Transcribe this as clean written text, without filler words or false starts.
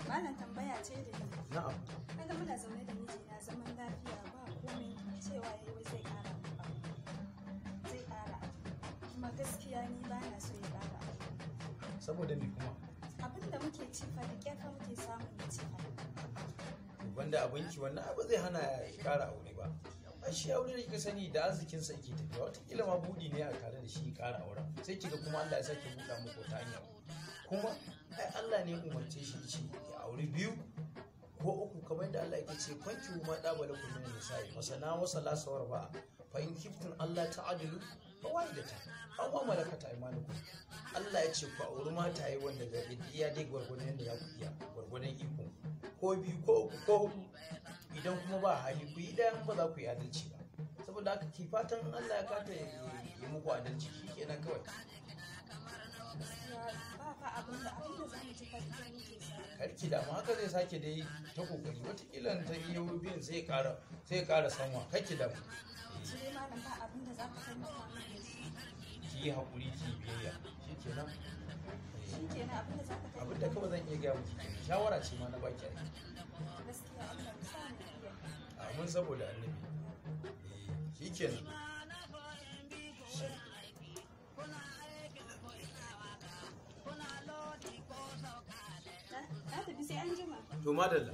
Malam tambaya ce da ni. Na'am. Kaga muna zaune da mijina zaman lafiya ba komai cewa yayi wai zai ƙara aure. Zai ƙara aure. Kuma gaskiya ni ba na so ya ƙara aure. Saboda me kuma? Abin da muke ci fa da ƙyar fa muke samun ya ci fa. Banda abinci wannan abu zai hana ya ƙara aure ba. Ai shi aure da kika sani da arzikinsa yake tafiya wataƙila ma buɗi ne a tare da shi ƙara auren sai kiga kuma Allah ya sake buɗa muku ta hanyar kuma ai Allah ne umarce shi ce ya aure biyu ko uku kamar yadda Allah yake ce fanki ma da bala kun min nisa'i masana wa salasawar ba fa in kiftun Allah ta'adilu fa wahidata aw ma malakata aymanukum Allah ya ce ku auri mata yi wanda ga iya dai gwargwadon yadda za ku iya gwargwadon iko ko biyu ko uku ko hudu idan kuma ba hali ku yi ɗayan ba za ku yi adalci ba saboda haka ki fatan Allah ya kata ya muku adalci shikenan kawai Ba fa abin da za mu ci fa ita muke sa. karki da ma haka zai sake dai ta kokari wataƙila ta yi biyan sai ya ƙara sanwa karki da mu Shi dai malam ba abin da za ka taimaka min da shi. ki yi haƙuri ki yi biyayya shikenan Shi kenan abin da za ka taimaka abin da kawai zan iya gaya miki kenan. Shawara ce ma na baki aiki gaskiya Allah ya sa mu iya. amin saboda annabi shikenan Na tafi sai an jima. to madalla